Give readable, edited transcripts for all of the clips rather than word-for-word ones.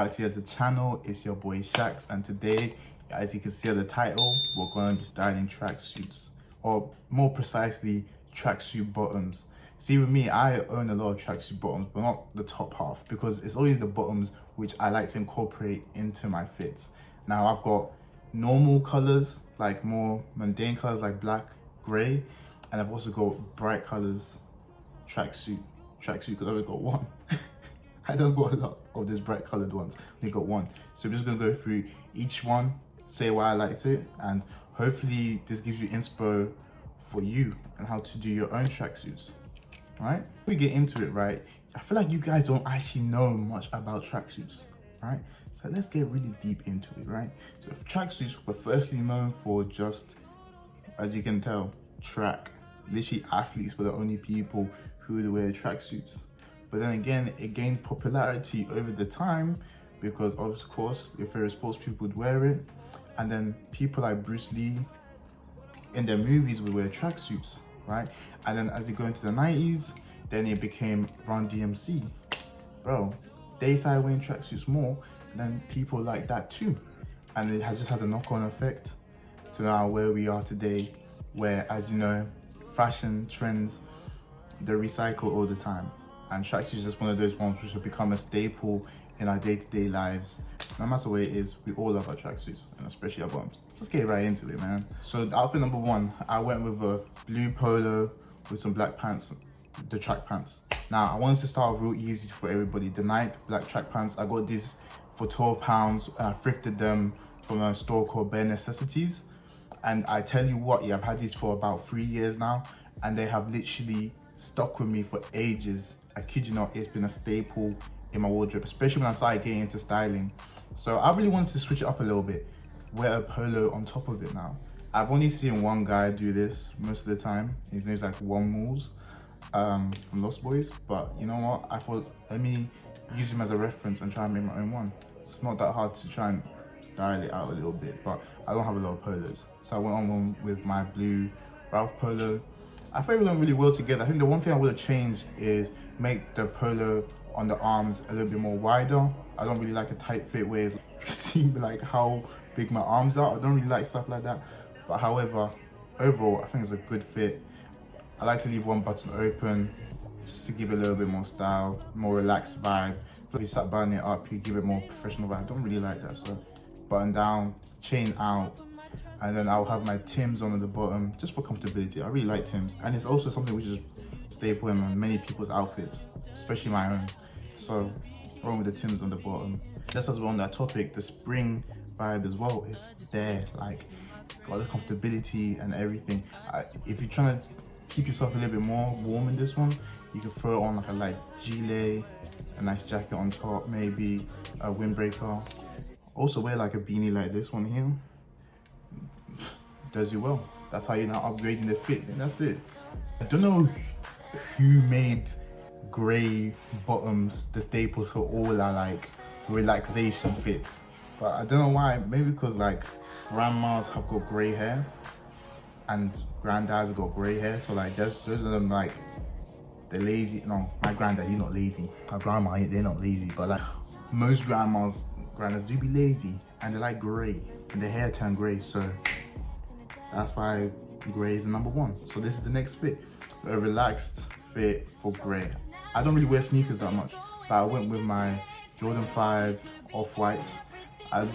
back to the channel. It's your boy Shax, and today, as you can see on the title, we're going to be styling tracksuits, or more precisely, tracksuit bottoms. See, with me, I own a lot of tracksuit bottoms, but not the top half, because it's only the bottoms which I like to incorporate into my fits. Now, I've got normal colors, like more mundane colors like black, gray, and I've also got bright colors, tracksuit, because I've only got one. I don't got a lot of these bright colored ones. I got one. So I'm just gonna go through each one, say why I liked it, and hopefully this gives you inspo for you and how to do your own tracksuits. All right? We get into it, right? I feel like you guys don't actually know much about tracksuits, right? So let's get really deep into it, right? So tracksuits were firstly known for just, as you can tell, track. Literally, athletes were the only people who would wear tracksuits. But then again, it gained popularity over the time because, of course, your favorite sports people would wear it. And then people like Bruce Lee in their movies would wear tracksuits, right? And then as you go into the 90s, then it became Run DMC. Bro, they started wearing tracksuits more, and then people like that too. And it has just had a knock-on effect to now where we are today, where, as you know, fashion trends, they're recycled all the time. And tracksuits is just one of those ones which have become a staple in our day-to-day lives. No matter where it is, we all love our tracksuits, and especially our bottoms. Let's get right into it, man. So outfit number one, I went with a blue polo with some black pants, the track pants. Now, I wanted to start real easy for everybody. The Nike black track pants, I got these for £12. I thrifted them from a store called Bare Necessities. And I tell you what, yeah, I've had these for about 3 years now, and they have literally stuck with me for ages. I kid you not, it's been a staple in my wardrobe, especially when I started getting into styling. So I really wanted to switch it up a little bit, wear a polo on top of it now. I've only seen one guy do this most of the time. His name's like One Moves from Lost Boys. But you know what? I thought, let me use him as a reference and try and make my own one. It's not that hard to try and style it out a little bit, but I don't have a lot of polos. So I went on with my blue Ralph polo. I thought it went really well together. I think the one thing I would have changed is make the polo on the arms a little bit more wider. I don't really like a tight fit where you can see like how big my arms are. I don't really like stuff like that. But however, overall, I think it's a good fit. I like to leave one button open just to give it a little bit more style, more relaxed vibe. If you start buttoning it up, you give it more professional vibe. I don't really like that, so button down, chain out, and then I'll have my Timbs on at the bottom just for comfortability. I really like Timbs, and it's also something which is staple in many people's outfits, especially my own. So rolling with the Timbs on the bottom. Just as we're on that topic, the spring vibe as well is there, like got the comfortability and everything. If you're trying to keep yourself a little bit more warm in this one, you can throw on like a light gilet, a nice jacket on top, maybe a windbreaker. Also wear like a beanie like this one here. Does you well. That's how you're now upgrading the fit, and that's it. I don't know who made grey bottoms the staples for all our like relaxation fits, but I don't know why. Maybe because like grandmas have got grey hair and granddads have got grey hair, so like those are them like the lazy. No, my granddad, he's not lazy. My grandma, they're not lazy, but like most granddads do be lazy, and they like grey and their hair turn grey, so that's why grey is the number one. So this is the next fit, a relaxed fit for grey. I don't really wear sneakers that much, but I went with my Jordan 5 off-whites. I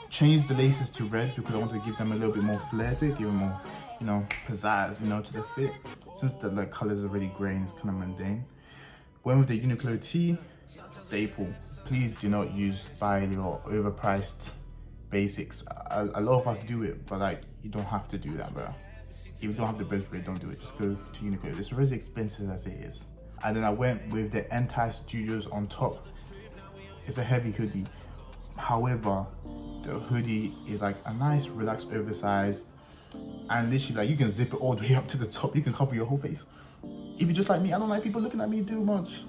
changed the laces to red because I want to give them a little bit more flair to it, give them more, you know, pizzazz, you know, to the fit. Since the like colors are really grey and it's kind of mundane. Went with the Uniqlo tee, staple. Please do not use Biley or overpriced basics. A lot of us do it, but like you don't have to do that, bro. If you don't have the bread for it, don't do it. Just go to Uniqlo. It's really expensive as it is. And then I went with the Anti Studios on top. It's a heavy hoodie. However, the hoodie is like a nice, relaxed, oversized, and literally like you can zip it all the way up to the top. You can cover your whole face. If you're just like me, I don't like people looking at me too much.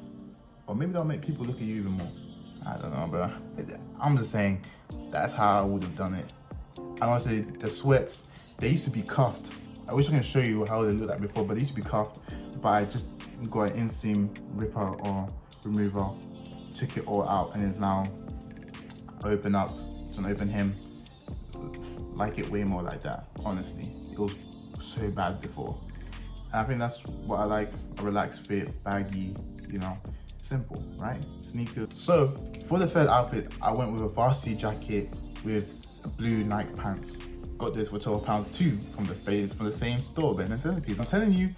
Or maybe that'll make people look at you even more. I don't know, bro. I'm just saying, that's how I would have done it. And honestly, the sweats, they used to be cuffed. I wish I can show you how they looked like before, but they used to be cuffed. But I just got an inseam ripper or remover, took it all out, and it's now open up, to open him. Like it way more like that, honestly. It was so bad before. And I think that's what I like, a relaxed fit, baggy, you know, simple, right? Sneakers. So for the third outfit, I went with a varsity jacket with blue Nike pants. Got this for £12 too from the same store, Bare Necessities. I'm telling you,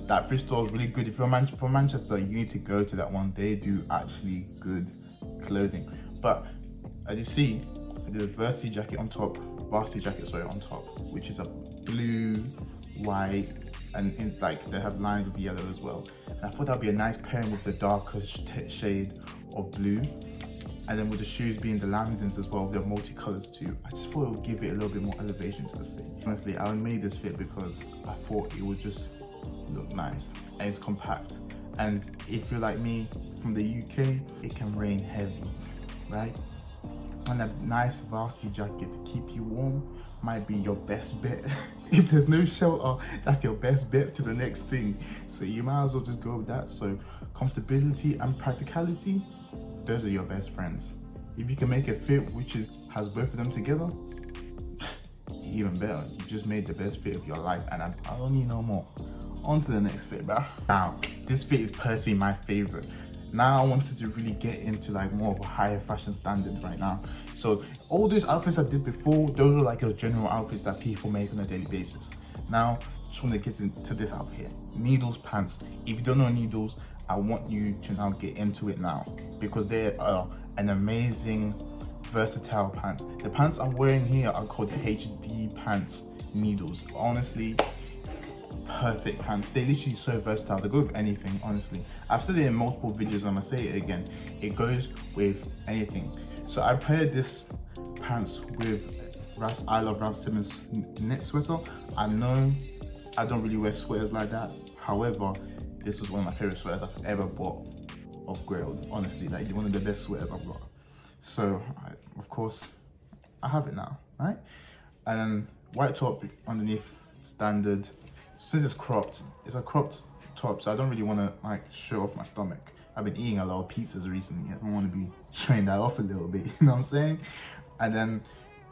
that thrift store is really good. If you're from Manchester, you need to go to that one. They do actually good clothing. But as you see, I did a varsity jacket on top, on top, which is a blue, white, and they have lines of yellow as well. And I thought that'd be a nice pairing with the darker shade of blue. And then with the shoes being the Lamdens as well, they're multicolors too. I just thought it would give it a little bit more elevation to the fit. Honestly, I made this fit because I thought it would just look nice and it's compact. And if you're like me from the UK, it can rain heavy, right? And a nice varsity jacket to keep you warm might be your best bet. If there's no shelter, that's your best bet to the next thing. So you might as well just go with that. So comfortability and practicality, those are your best friends. If you can make a fit which has both of them together, even better. You just made the best fit of your life, and I don't need no more. On to the next fit, bro. Now, this fit is personally my favorite. Now I wanted to really get into like more of a higher fashion standard right now. So all those outfits I did before, those are like your general outfits that people make on a daily basis. Now, just want to get into this outfit here. Needles pants. If you don't know Needles, I want you to now get into it now, because they are an amazing versatile pants. The pants I'm wearing here are called the HD pants Needles. Honestly, perfect pants. They're literally so versatile. They go with anything, honestly. I've said it in multiple videos, I'm gonna say it again. It goes with anything. So I paired this pants with I Love Ralph Simmons knit sweater. I know I don't really wear sweaters like that. However, this was one of my favorite sweaters I've ever bought of Grail. Honestly, like one of the best sweaters I've got. So, of course, I have it now, right? And then white top underneath, standard. Since it's cropped, it's a cropped top, so I don't really want to like show off my stomach. I've been eating a lot of pizzas recently. I don't want to be showing that off a little bit, you know what I'm saying? And then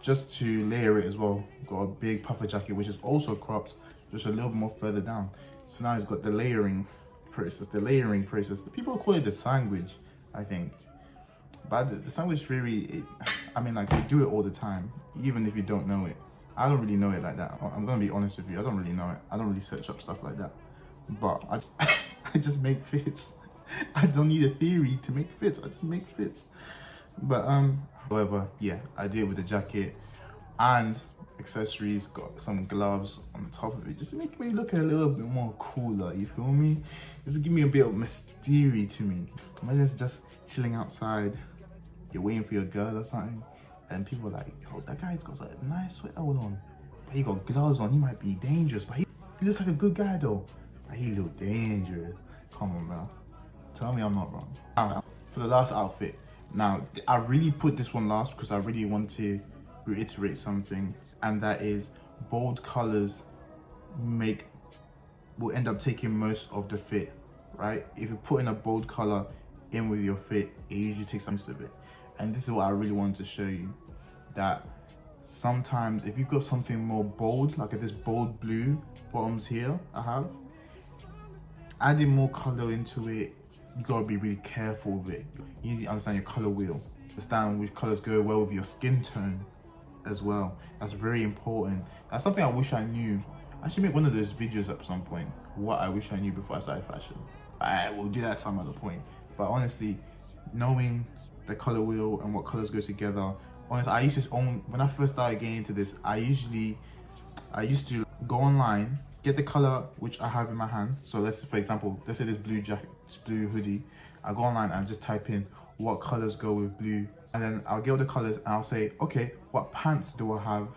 just to layer it as well, got a big puffer jacket, which is also cropped, just a little bit more further down. So now it's got the layering process. The people call it the sandwich, I think. But the sandwich really, I mean, like, they do it all the time, even if you don't know it. I don't really know it like that. I'm gonna be honest with you. I don't really know it. I don't really search up stuff like that. But I just make fits. I don't need a theory to make fits. I just make fits. But however, yeah, I did it with the jacket and accessories. Got some gloves on the top of it, just to make me look a little bit more cooler. You feel me? Just to give me a bit of mystery to me. Imagine just chilling outside. You're waiting for your girl or something, and people are like, yo, that guy's got a nice sweater on, but he got gloves on. He might be dangerous, but he looks like a good guy though. But he look dangerous. Come on, man. Tell me I'm not wrong. Now, for the last outfit, now I really put this one last because I really want to reiterate something, and that is bold colors will end up taking most of the fit, right? If you put in a bold color in with your fit, it usually takes most of it. And this is what I really wanted to show you, that sometimes if you've got something more bold, like this bold blue bottoms here I have, adding more color into it, you gotta be really careful with it. You need to understand your color wheel, understand which colors go well with your skin tone as well. That's very important. That's something I wish I knew. I should make one of those videos at some point, what I wish I knew before I started fashion. We'll do that at some other point. But honestly, knowing the color wheel and what colors go together. Honestly, I used to when I first started getting into this, I used to go online, get the color which I have in my hand. So for example, let's say this blue jacket, blue hoodie. I go online and just type in what colors go with blue, and then I'll get all the colors and I'll say, okay, what pants do I have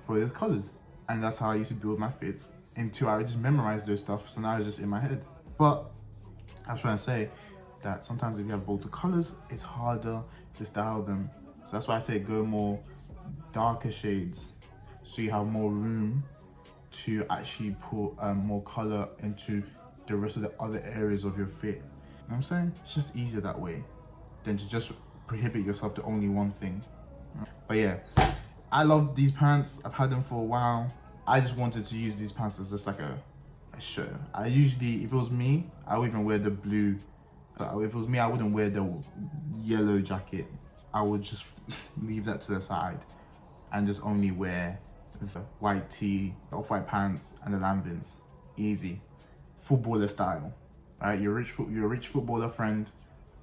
for those colors? And that's how I used to build my fits until I just memorized those stuff. So now it's just in my head. But I was trying to say that sometimes if you have bolder colors, it's harder to style them. So that's why I say go more darker shades, so you have more room to actually put more color into the rest of the other areas of your fit. You know what I'm saying? It's just easier that way than to just prohibit yourself to only one thing. But yeah, I love these pants. I've had them for a while. I just wanted to use these pants as just like a shirt. I usually, if it was me, I would even wear the blue. If it was me, I wouldn't wear the yellow jacket. I would just leave that to the side and just only wear the white tee, the off-white pants, and the lambins. Easy, footballer style, right? You're a rich footballer friend.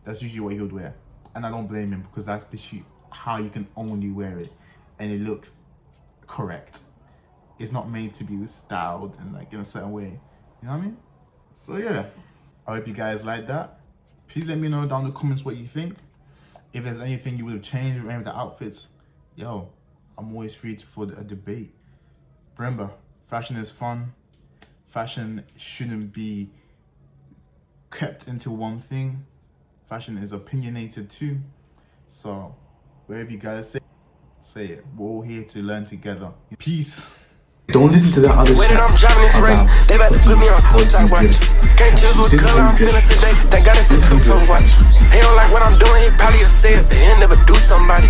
That's usually what he would wear, and I don't blame him because that's the shoot how you can only wear it, and it looks correct. It's not made to be styled and like in a certain way. You know what I mean? So yeah, I hope you guys like that. Please let me know down in the comments what you think. If there's anything you would have changed with any of the outfits, yo, I'm always free for a debate. Remember, fashion is fun. Fashion shouldn't be kept into one thing. Fashion is opinionated too. So, whatever you guys say it. We're all here to learn together. Peace. Don't listen to that other shit. When I'm driving this race, they about to put me on suicide watch. Can't choose what color I'm feeling today. Thank God it's a two-tone watch. He don't like what I'm doing, he probably will say it, but he'll never do somebody.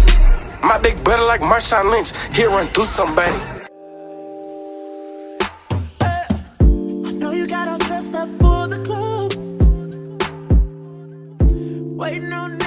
My big brother like Marshawn Lynch, he'll run through somebody. I know you got all dressed up for the club, waiting on